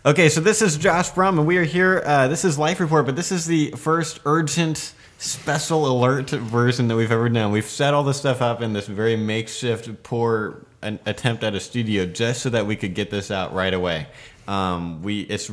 Okay, so this is Josh Brum, and we are here. This is Life Report, but this is the first urgent special alert version that we've ever done. We've set all this stuff up in this very makeshift, poor attempt at a studio just so that we could get this out right away. It's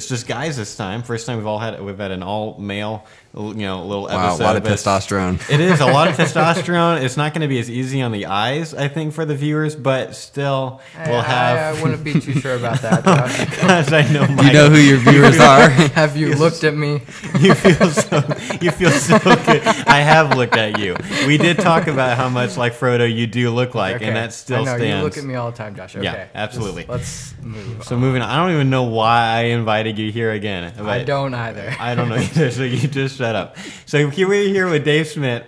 just guys this time. First time we've had an all male, little episode. Wow, a lot of testosterone. It is a lot of testosterone. It's not going to be as easy on the eyes, I think, for the viewers, but still, we'll have. I wouldn't be too sure about that, Josh. Because I know Mike. You know who your viewers are. Have you looked at me? You feel so good. I have looked at you. We did talk about how much like Frodo you do look like, Okay. and that still I know, stands. You look at me all the time, Josh. Okay. Yeah, absolutely. Let's move. So moving on. I don't even know why I invited you here again. I don't either. I don't know either, so you just shut up. So we're here with Dave Schmidt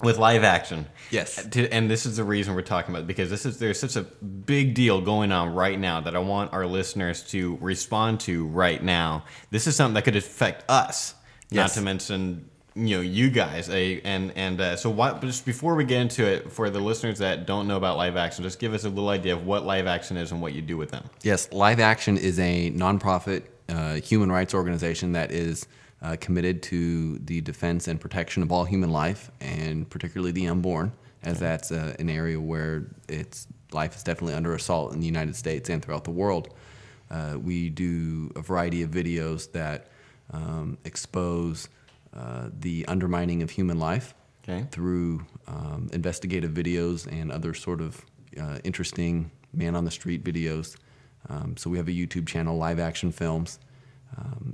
with live action. Yes. And this is the reason we're talking about it, because there's such a big deal going on right now that I want our listeners to respond to right now. This is something that could affect us, not to mention you guys. Just before we get into it, for the listeners that don't know about live action, just give us a little idea of what live action is and what you do with them. Yes, Live Action is a nonprofit human rights organization that is committed to the defense and protection of all human life, and particularly the unborn, as that's an area where life is definitely under assault in the United States and throughout the world. We do a variety of videos that expose the undermining of human life through investigative videos and other sort of interesting man-on-the-street videos. So we have a YouTube channel, Live Action Films,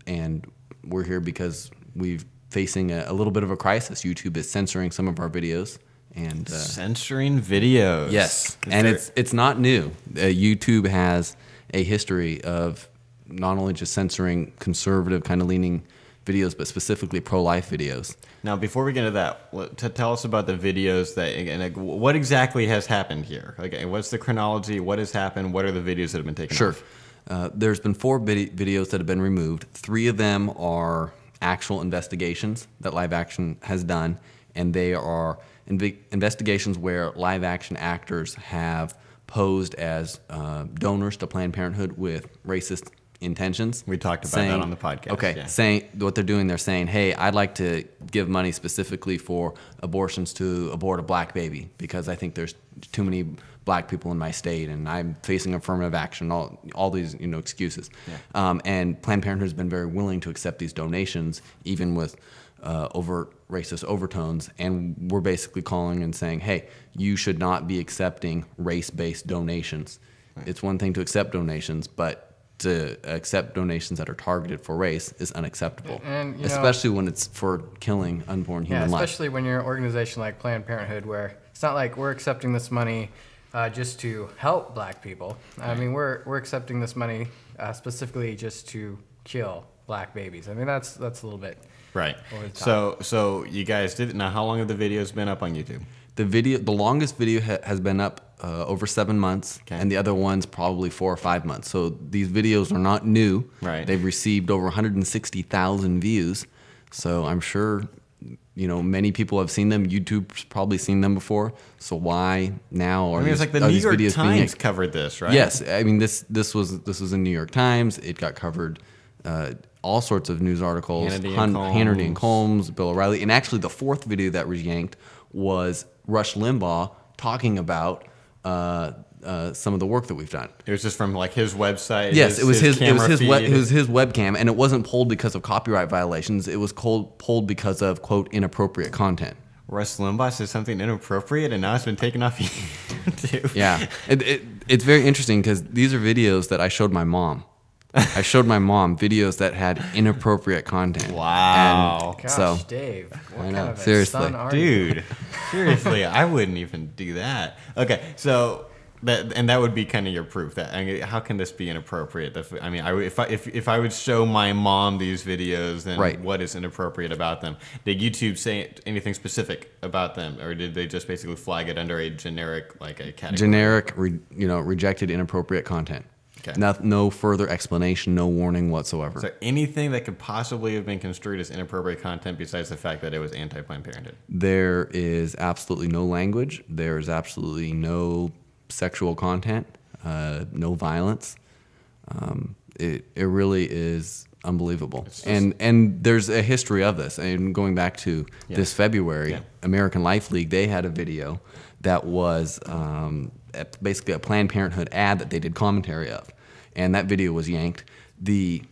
and we're here because we're facing a little bit of a crisis. YouTube is censoring some of our videos. And censoring videos. Yes, it's not new. YouTube has a history of not only just censoring conservative kind of leaning videos, but specifically pro-life videos. Now, before we get into that, tell us about the videos what exactly has happened here. What's the chronology? What has happened? What are the videos that have been taken off? Sure. There's been 4 videos that have been removed. 3 of them are actual investigations that Live Action has done, and they are investigations where live action actors have posed as donors to Planned Parenthood with racist intentions. We talked about that on the podcast. Okay, yeah. Saying what they're doing, they're saying, hey, I'd like to give money specifically for abortions to abort a black baby because I think there's too many black people in my state and I'm facing affirmative action, all these excuses. Yeah. And Planned Parenthood has been very willing to accept these donations, even with overt racist overtones, and we're basically calling and saying, hey, you should not be accepting race-based donations. Right. It's one thing to accept donations, but to accept donations that are targeted for race is unacceptable, and especially when it's for killing unborn human life. Especially when you're an organization like Planned Parenthood, where it's not like we're accepting this money just to help black people. I mean, we're accepting this money specifically just to kill black babies. I mean, that's a little bit right. So you guys did it. Now, how long have the videos been up on YouTube? The longest video has been up over 7 months, and the other one's probably 4 or 5 months. So these videos are not new. Right. They've received over 160,000 views. So I'm sure many people have seen them. YouTube's probably seen them before. So why now are it's like the New York Times covered this, right? Yes. I mean this was in New York Times. It got covered. All sorts of news articles, Hannity and Combs, Bill O'Reilly, and actually the 4th video that was yanked was Rush Limbaugh talking about some of the work that we've done. It was just from like his website. Yes, it was his webcam, and it wasn't pulled because of copyright violations. It was pulled because of quote inappropriate content. Rush Limbaugh says something inappropriate, and now it's been taken off YouTube. Yeah, it's very interesting because these are videos that I showed my mom. I showed my mom videos that had inappropriate content. Wow. Gosh, so, Dave. What I know, kind of seriously. son are you? Dude, seriously, I wouldn't even do that. Okay, so that would be kind of your proof that how can this be inappropriate? I mean, if I would show my mom these videos, then what is inappropriate about them? Did YouTube say anything specific about them, or did they just basically flag it under a generic a category? Generic, rejected inappropriate content. Okay. No further explanation, no warning whatsoever. So anything that could possibly have been construed as inappropriate content besides the fact that it was anti-Planned Parenthood? There is absolutely no language. There is absolutely no sexual content, no violence. It really is unbelievable. And there's a history of this. And going back to this February, American Life League, they had a video that was basically a Planned Parenthood ad that they did commentary of. And that video was yanked. The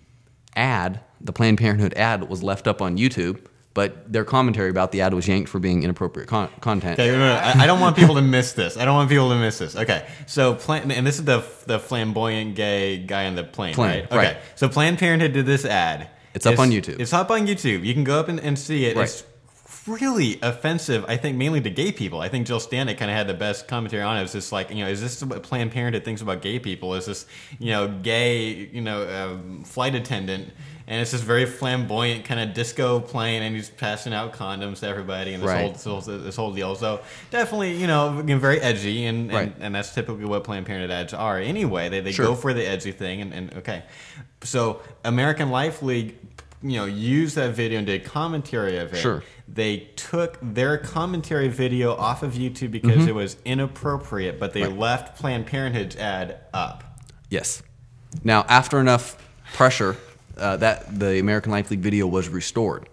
Planned Parenthood ad was left up on YouTube, but their commentary about the ad was yanked for being inappropriate content. Okay, no, I don't want people to miss this. Okay, so and this is the flamboyant gay guy on the plane, right? Okay, right. So Planned Parenthood did this ad. It's up on YouTube. It's up on YouTube. You can go up and see it. Right. It's really offensive, I think, mainly to gay people. I think Jill Stanek kind of had the best commentary on it. It was just like, is this what Planned Parenthood thinks about gay people? Is this, gay, flight attendant? And it's this very flamboyant kind of disco plane, and he's passing out condoms to everybody, and this whole deal. So definitely, very edgy, and that's typically what Planned Parenthood ads are. Anyway, they go for the edgy thing, and okay. So American Life League, used that video and did commentary of it. Sure. They took their commentary video off of YouTube because it was inappropriate, but they left Planned Parenthood's ad up. Yes. Now, after enough pressure, that the American Life League video was restored.